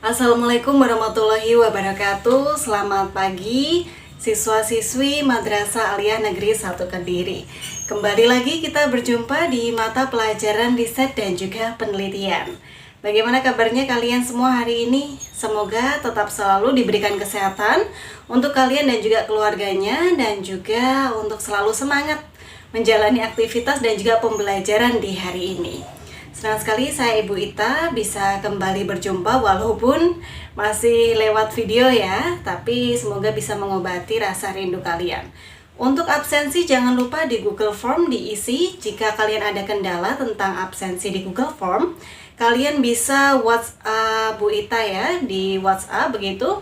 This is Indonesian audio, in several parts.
Assalamualaikum warahmatullahi wabarakatuh. Selamat pagi siswa-siswi Madrasah Aliyah Negeri 1 Kediri. Kembali lagi kita berjumpa di mata pelajaran riset dan juga penelitian. Bagaimana kabarnya kalian semua hari ini? Semoga tetap selalu diberikan kesehatan untuk kalian dan juga keluarganya, dan juga untuk selalu semangat menjalani aktivitas dan juga pembelajaran di hari ini. Senang sekali saya Ibu Ita bisa kembali berjumpa walaupun masih lewat video ya, tapi semoga bisa mengobati rasa rindu kalian. Untuk absensi jangan lupa di Google Form diisi. Jika kalian ada kendala tentang absensi di Google Form, kalian bisa WhatsApp Bu Ita ya, di WhatsApp begitu.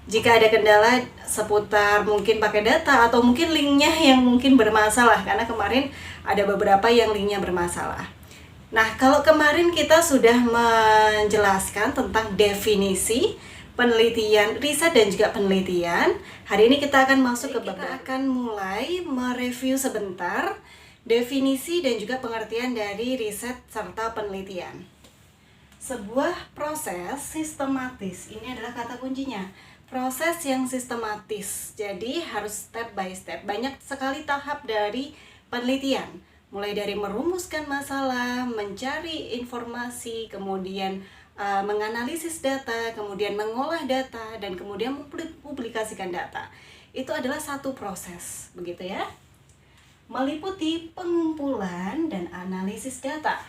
Jika ada kendala seputar mungkin pakai data atau mungkin linknya yang mungkin bermasalah, karena kemarin ada beberapa yang linknya bermasalah. Nah, kalau kemarin kita sudah menjelaskan tentang definisi penelitian, riset dan juga penelitian, hari ini kita akan masuk ke kita akan mulai mereview sebentar definisi dan juga pengertian dari riset serta penelitian. Sebuah proses sistematis, ini adalah kata kuncinya, proses yang sistematis, jadi harus step by step, banyak sekali tahap dari penelitian. Mulai dari merumuskan masalah, mencari informasi, kemudian menganalisis data, kemudian mengolah data, dan kemudian mempublikasikan data. Itu adalah satu proses, begitu ya. Meliputi pengumpulan dan analisis data.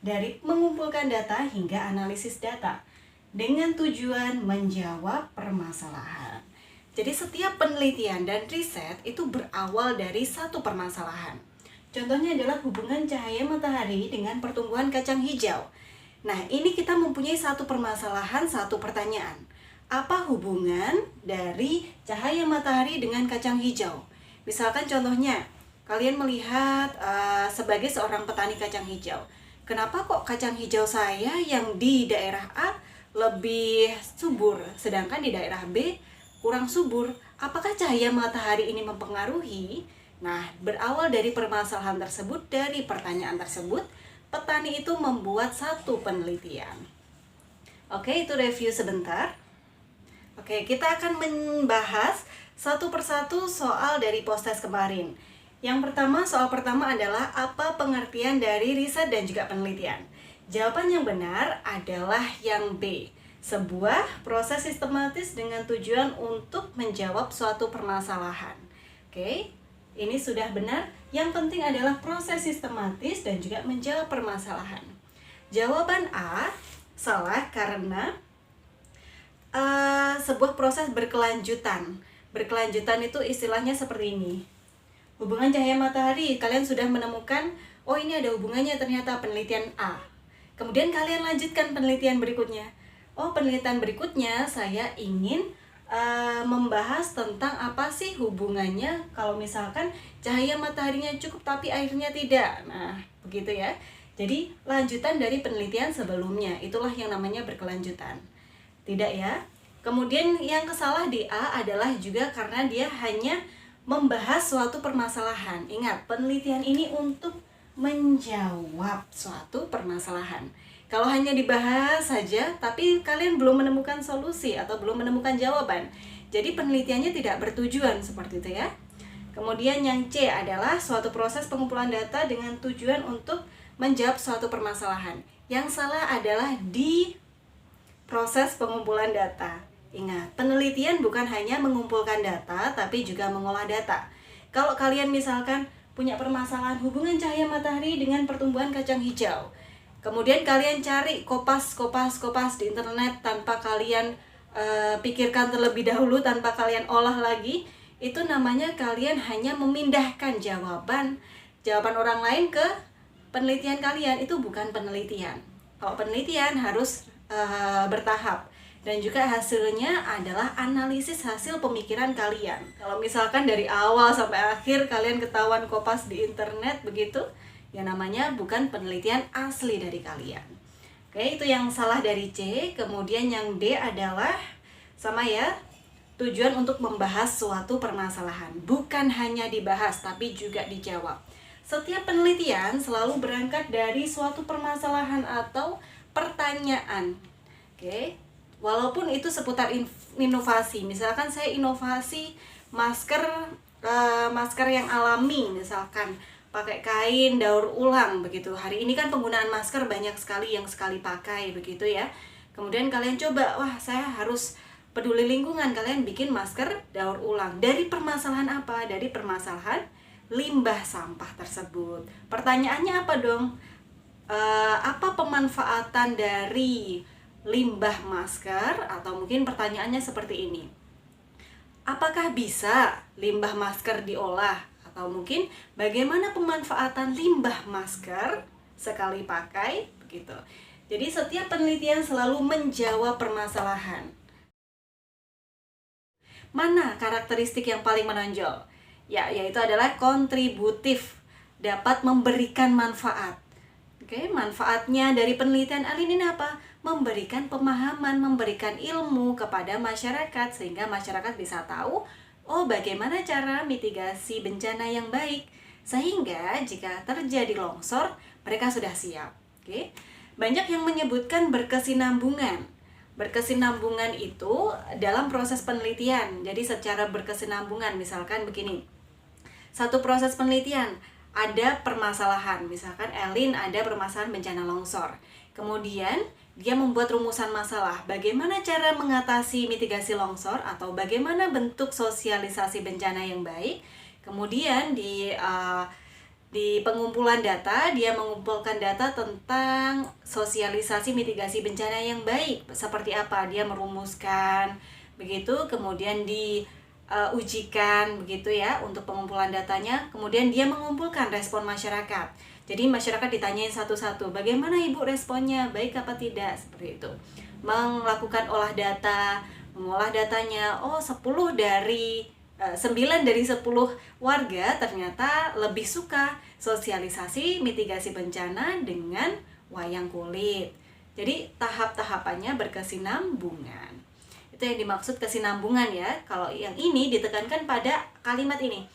Dari mengumpulkan data hingga analisis data, dengan tujuan menjawab permasalahan. Jadi setiap penelitian dan riset itu berawal dari satu permasalahan. Contohnya adalah hubungan cahaya matahari dengan pertumbuhan kacang hijau. Nah, ini kita mempunyai satu permasalahan, satu pertanyaan. Apa hubungan dari cahaya matahari dengan kacang hijau? Misalkan contohnya, kalian melihat sebagai seorang petani kacang hijau. Kenapa kok kacang hijau saya yang di daerah A lebih subur, sedangkan di daerah B kurang subur? Apakah cahaya matahari ini mempengaruhi? Nah, berawal dari permasalahan tersebut, dari pertanyaan tersebut, petani itu membuat satu penelitian. Oke, itu review sebentar. Oke, kita akan membahas satu persatu soal dari post-test kemarin. Yang pertama, soal pertama adalah apa pengertian dari riset dan juga penelitian? Jawaban yang benar adalah yang B. Sebuah proses sistematis dengan tujuan untuk menjawab suatu permasalahan. Oke. Ini sudah benar. Yang penting adalah proses sistematis dan juga menjawab permasalahan. Jawaban A salah karena sebuah proses berkelanjutan. Berkelanjutan itu istilahnya seperti ini. Hubungan cahaya matahari, kalian sudah menemukan, oh ini ada hubungannya ternyata, penelitian A. Kemudian kalian lanjutkan penelitian berikutnya. Oh, penelitian berikutnya saya ingin membahas tentang apa sih hubungannya kalau misalkan cahaya mataharinya cukup tapi airnya tidak. Nah, begitu ya. Jadi lanjutan dari penelitian sebelumnya, itulah yang namanya berkelanjutan. Tidak ya? Kemudian yang kesalah di A adalah juga karena dia hanya membahas suatu permasalahan. Ingat, penelitian ini untuk menjawab suatu permasalahan. Kalau hanya dibahas saja, tapi kalian belum menemukan solusi atau belum menemukan jawaban, jadi penelitiannya tidak bertujuan, seperti itu ya. Kemudian yang C adalah suatu proses pengumpulan data dengan tujuan untuk menjawab suatu permasalahan. Yang salah adalah di proses pengumpulan data. Ingat, penelitian bukan hanya mengumpulkan data, tapi juga mengolah data. Kalau kalian misalkan punya permasalahan hubungan cahaya matahari dengan pertumbuhan kacang hijau, kemudian kalian cari kopas di internet tanpa kalian pikirkan terlebih dahulu, tanpa kalian olah lagi, itu namanya kalian hanya memindahkan jawaban orang lain ke penelitian kalian. Itu bukan penelitian. Kalau penelitian harus bertahap, dan juga hasilnya adalah analisis hasil pemikiran kalian. Kalau misalkan dari awal sampai akhir kalian ketahuan kopas di internet begitu, yang namanya bukan penelitian asli dari kalian. Oke, itu yang salah dari C. Kemudian yang D adalah sama ya, tujuan untuk membahas suatu permasalahan. Bukan hanya dibahas, tapi juga dijawab. Setiap penelitian selalu berangkat dari suatu permasalahan atau pertanyaan. Oke. Walaupun itu seputar inovasi, misalkan saya inovasi masker masker yang alami, misalkan pakai kain daur ulang begitu. Hari ini kan penggunaan masker banyak sekali yang sekali pakai begitu ya. Kemudian kalian coba, wah saya harus peduli lingkungan, kalian bikin masker daur ulang. Dari permasalahan apa? Dari permasalahan limbah sampah tersebut. Pertanyaannya apa dong? Apa pemanfaatan dari limbah masker? Atau mungkin pertanyaannya seperti ini, apakah bisa limbah masker diolah? Atau mungkin bagaimana pemanfaatan limbah masker sekali pakai? Begitu. Jadi setiap penelitian selalu menjawab permasalahan. Mana karakteristik yang paling menonjol? Yaitu adalah kontributif, dapat memberikan manfaat. Oke, manfaatnya dari penelitian Alin ini apa? Memberikan pemahaman, memberikan ilmu kepada masyarakat sehingga masyarakat bisa tahu, oh bagaimana cara mitigasi bencana yang baik, sehingga jika terjadi longsor mereka sudah siap. Oke. Banyak yang menyebutkan berkesinambungan. Berkesinambungan itu dalam proses penelitian. Jadi secara berkesinambungan, misalkan begini. Satu proses penelitian, ada permasalahan, misalkan Elin ada permasalahan bencana longsor. Kemudian dia membuat rumusan masalah, bagaimana cara mengatasi mitigasi longsor atau bagaimana bentuk sosialisasi bencana yang baik. Kemudian di pengumpulan data, dia mengumpulkan data tentang sosialisasi mitigasi bencana yang baik. Seperti apa? Dia merumuskan, begitu, kemudian ujikan begitu ya untuk pengumpulan datanya. Kemudian dia mengumpulkan respon masyarakat. Jadi masyarakat ditanyain satu-satu, bagaimana ibu responnya, baik apa tidak, seperti itu. Melakukan olah data, mengolah datanya, 9 dari 10 warga ternyata lebih suka sosialisasi mitigasi bencana dengan wayang kulit. Jadi tahap-tahapannya berkesinambungan. Itu yang dimaksud kesinambungan ya. Kalau yang ini ditekankan pada kalimat ini.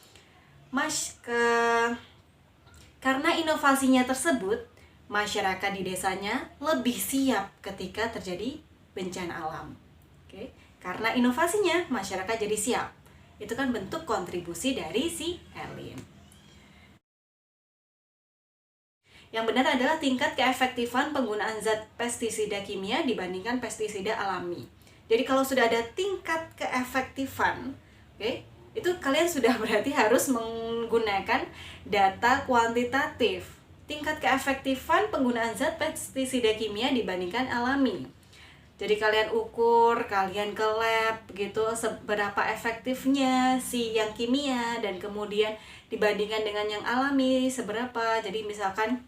Karena inovasinya tersebut, masyarakat di desanya lebih siap ketika terjadi bencana alam. Oke. Karena inovasinya, masyarakat jadi siap. Itu kan bentuk kontribusi dari si Elin. Yang benar adalah tingkat keefektifan penggunaan zat pestisida kimia dibandingkan pestisida alami. Jadi kalau sudah ada tingkat keefektifan, itu kalian sudah berarti harus menggunakan data kuantitatif. Tingkat keefektifan penggunaan zat pestisida kimia dibandingkan alami. Jadi kalian ukur, kalian ke lab, begitu, seberapa efektifnya si yang kimia, dan kemudian dibandingkan dengan yang alami, seberapa. Jadi misalkan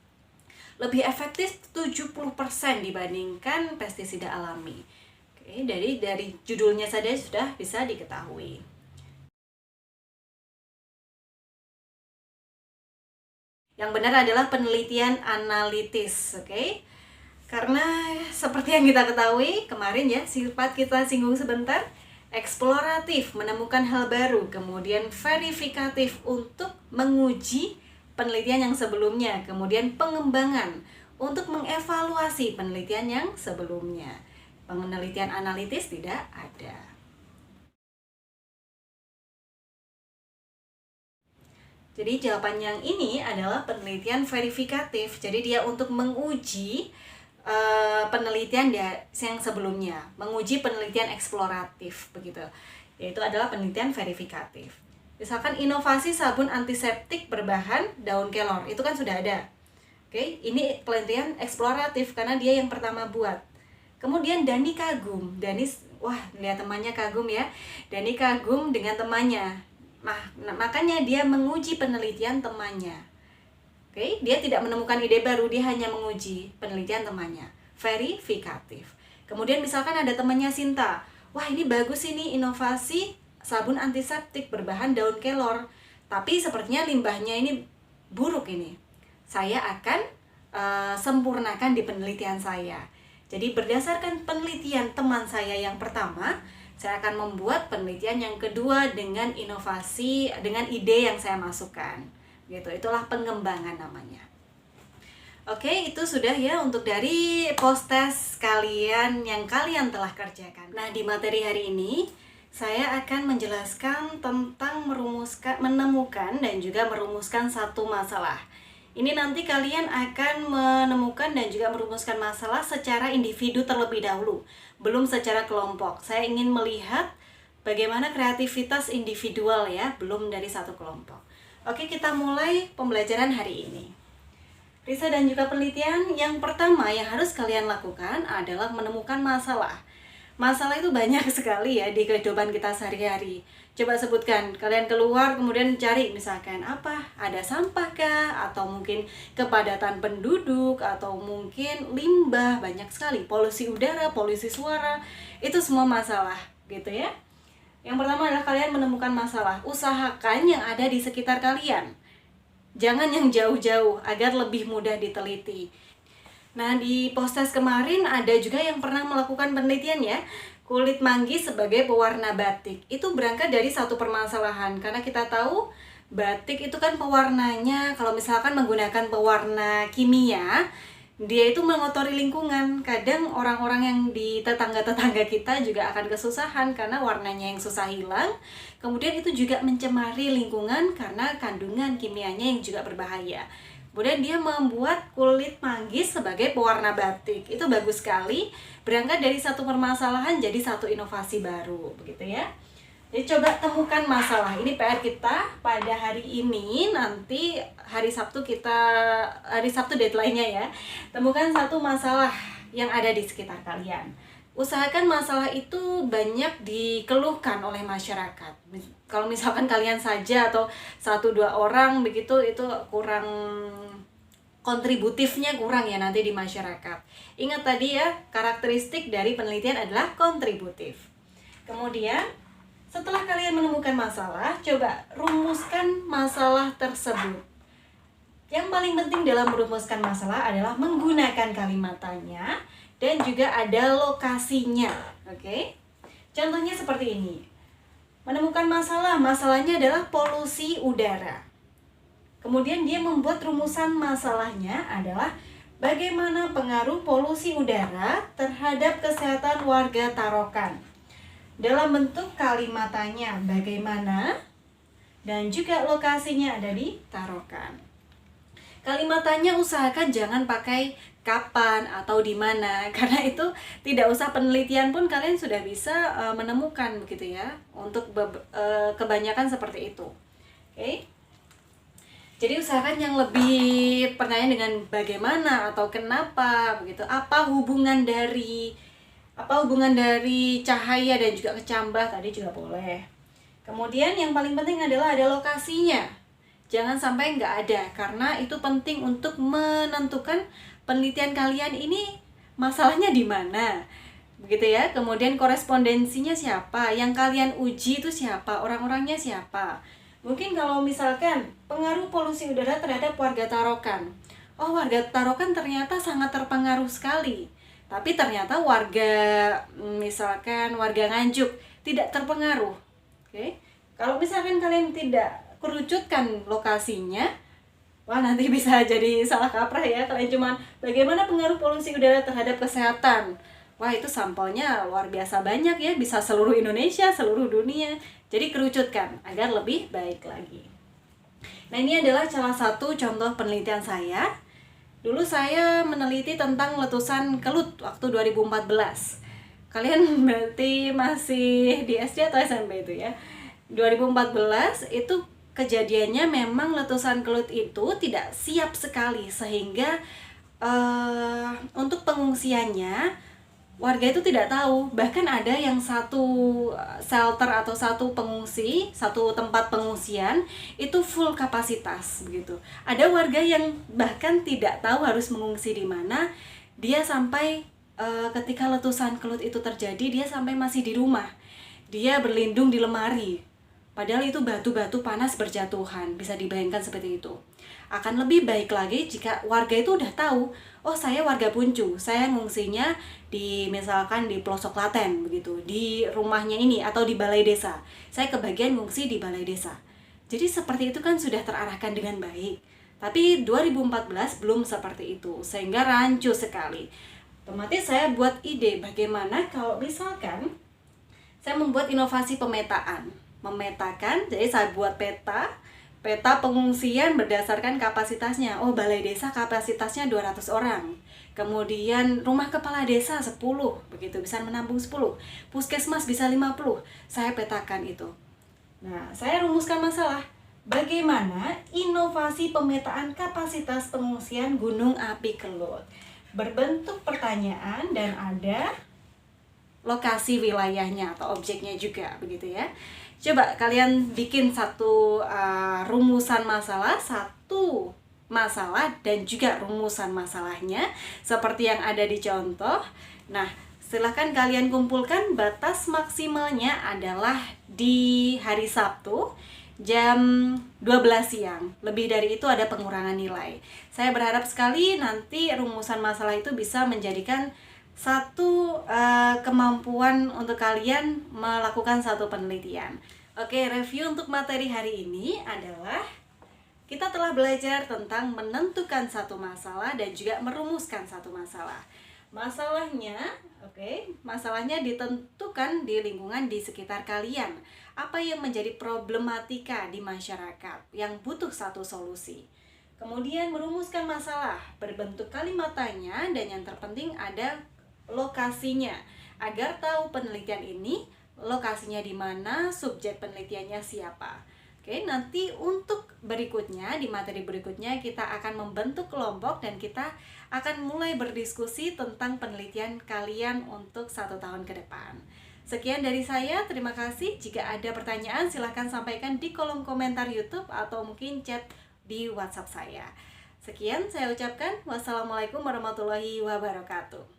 lebih efektif 70% dibandingkan pestisida alami. Oke, dari judulnya saja sudah bisa diketahui. Yang benar adalah penelitian analitis, oke? Karena seperti yang kita ketahui kemarin ya, sifat kita singgung sebentar, eksploratif, menemukan hal baru, kemudian verifikatif untuk menguji penelitian yang sebelumnya, kemudian pengembangan untuk mengevaluasi penelitian yang sebelumnya. Penelitian analitis tidak ada. Jadi jawaban yang ini adalah penelitian verifikatif. Jadi dia untuk menguji penelitian yang sebelumnya, menguji penelitian eksploratif begitu. Yaitu adalah penelitian verifikatif. Misalkan inovasi sabun antiseptik berbahan daun kelor, itu kan sudah ada. Oke, ini penelitian eksploratif karena dia yang pertama buat. Kemudian Dani kagum, lihat temannya kagum ya. Dani kagum dengan temannya. Makanya dia menguji penelitian temannya. Oke, dia tidak menemukan ide baru, dia hanya menguji penelitian temannya. Verifikatif. Kemudian misalkan ada temannya Sinta. Wah, ini bagus ini inovasi sabun antiseptik berbahan daun kelor. Tapi sepertinya limbahnya ini buruk ini. Saya akan sempurnakan di penelitian saya. Jadi berdasarkan penelitian teman saya yang pertama, saya akan membuat penelitian yang kedua dengan inovasi, dengan ide yang saya masukkan. Gitu, itulah pengembangan namanya. Oke, itu sudah ya untuk dari post-test kalian yang kalian telah kerjakan. Nah, di materi hari ini saya akan menjelaskan tentang menemukan dan juga merumuskan satu masalah. Ini nanti kalian akan menemukan dan juga merumuskan masalah secara individu terlebih dahulu, belum secara kelompok. Saya ingin melihat bagaimana kreativitas individual ya, belum dari satu kelompok. Oke, kita mulai pembelajaran hari ini. Riset dan juga penelitian yang pertama yang harus kalian lakukan adalah menemukan masalah. Masalah itu banyak sekali ya di kehidupan kita sehari-hari. Coba sebutkan, kalian keluar kemudian cari misalkan apa? Ada sampah kah? Atau mungkin kepadatan penduduk? Atau mungkin limbah? Banyak sekali. Polusi udara, polusi suara. Itu semua masalah gitu ya. Yang pertama adalah kalian menemukan masalah. Usahakan yang ada di sekitar kalian. Jangan yang jauh-jauh agar lebih mudah diteliti. Nah, di post-test kemarin ada juga yang pernah melakukan penelitian ya. Kulit manggis sebagai pewarna batik. Itu berangkat dari satu permasalahan. Karena kita tahu batik itu kan pewarnanya, kalau misalkan menggunakan pewarna kimia, dia itu mengotori lingkungan. Kadang orang-orang yang di tetangga-tetangga kita juga akan kesusahan karena warnanya yang susah hilang. Kemudian itu juga mencemari lingkungan karena kandungan kimianya yang juga berbahaya. Kemudian dia membuat kulit manggis sebagai pewarna batik. Itu bagus sekali. Berangkat dari satu permasalahan jadi satu inovasi baru, begitu ya. Jadi coba temukan masalah. Ini PR kita pada hari ini. Nanti hari Sabtu deadline-nya ya. Temukan satu masalah yang ada di sekitar kalian. Usahakan masalah itu banyak dikeluhkan oleh masyarakat. Kalau misalkan kalian saja atau 1-2 orang begitu, itu kurang, kontributifnya kurang ya nanti di masyarakat. Ingat tadi ya, karakteristik dari penelitian adalah kontributif. Kemudian setelah kalian menemukan masalah, coba rumuskan masalah tersebut. Yang paling penting dalam merumuskan masalah adalah menggunakan kalimat tanya dan juga ada lokasinya. Oke? Contohnya seperti ini. Menemukan masalah, masalahnya adalah polusi udara. Kemudian dia membuat rumusan masalahnya adalah bagaimana pengaruh polusi udara terhadap kesehatan warga Tarokan. Dalam bentuk kalimat tanya bagaimana dan juga lokasinya ada di Tarokan. Kalimat tanya usahakan jangan pakai kapan atau di mana, karena itu tidak usah penelitian pun kalian sudah bisa menemukan begitu ya. Untuk kebanyakan seperti itu. Oke. Jadi usahakan yang lebih pertanyaan dengan bagaimana atau kenapa begitu. Apa hubungan dari cahaya dan juga kecambah tadi juga boleh. Kemudian yang paling penting adalah ada lokasinya. Jangan sampai nggak ada, karena itu penting untuk menentukan penelitian kalian ini masalahnya di mana. Begitu ya. Kemudian korespondensinya siapa, yang kalian uji itu siapa, orang-orangnya siapa. Mungkin kalau misalkan pengaruh polusi udara terhadap warga Tarokan. Oh, warga Tarokan ternyata sangat terpengaruh sekali. Tapi ternyata misalkan warga Nganjuk tidak terpengaruh. Oke. Kalau misalkan kalian tidak kerucutkan lokasinya, wah nanti bisa jadi salah kaprah ya. Kalian cuman bagaimana pengaruh polusi udara terhadap kesehatan. Wah, itu sampelnya luar biasa banyak ya, bisa seluruh Indonesia, seluruh dunia. Jadi kerucutkan agar lebih baik lagi. Nah, ini adalah salah satu contoh penelitian saya. Dulu saya meneliti tentang letusan Kelut waktu 2014. Kalian berarti masih di SD atau SMP itu ya. 2014 itu kejadiannya memang letusan Kelut itu tidak siap sekali, sehingga untuk pengungsiannya warga itu tidak tahu. Bahkan ada yang satu shelter atau satu tempat pengungsian itu full kapasitas begitu. Ada warga yang bahkan tidak tahu harus mengungsi di mana. Dia sampai ketika letusan Kelut itu terjadi, dia sampai masih di rumah. Dia berlindung di lemari. Padahal itu batu-batu panas berjatuhan. Bisa dibayangkan seperti itu. Akan lebih baik lagi jika warga itu udah tahu, oh saya warga Puncu, saya ngungsinya misalkan di pelosok Klaten begitu, di rumahnya ini atau di balai desa. Saya kebagian ngungsi di balai desa. Jadi seperti itu kan sudah terarahkan dengan baik. Tapi 2014 belum seperti itu, sehingga rancu sekali. Otomatis saya buat ide bagaimana kalau misalkan saya membuat inovasi pemetaan. Memetakan, jadi saya buat peta pengungsian berdasarkan kapasitasnya. Oh, balai desa kapasitasnya 200 orang. Kemudian rumah kepala desa 10, begitu bisa menampung 10. Puskesmas bisa 50. Saya petakan itu. Nah, saya rumuskan masalah. Bagaimana inovasi pemetaan kapasitas pengungsian Gunung Api Kelut? Berbentuk pertanyaan dan ada lokasi wilayahnya atau objeknya juga, begitu ya. Coba kalian bikin satu rumusan masalah, satu masalah dan juga rumusan masalahnya seperti yang ada di contoh. Nah, silahkan kalian kumpulkan. Batas maksimalnya adalah di hari Sabtu jam 12 siang. Lebih dari itu ada pengurangan nilai. Saya berharap sekali nanti rumusan masalah itu bisa menjadikan satu kemampuan untuk kalian melakukan satu penelitian. Oke, review untuk materi hari ini adalah kita telah belajar tentang menentukan satu masalah dan juga merumuskan satu masalah. Masalahnya ditentukan di lingkungan di sekitar kalian. Apa yang menjadi problematika di masyarakat yang butuh satu solusi. Kemudian merumuskan masalah berbentuk kalimat tanya dan yang terpenting ada lokasinya. Agar tahu penelitian ini lokasinya di mana, subjek penelitiannya siapa. Oke, nanti untuk berikutnya, di materi berikutnya kita akan membentuk kelompok dan kita akan mulai berdiskusi tentang penelitian kalian untuk 1 tahun ke depan. Sekian dari saya, terima kasih. Jika ada pertanyaan silahkan sampaikan di kolom komentar YouTube atau mungkin chat di WhatsApp saya. Sekian saya ucapkan, wassalamualaikum warahmatullahi wabarakatuh.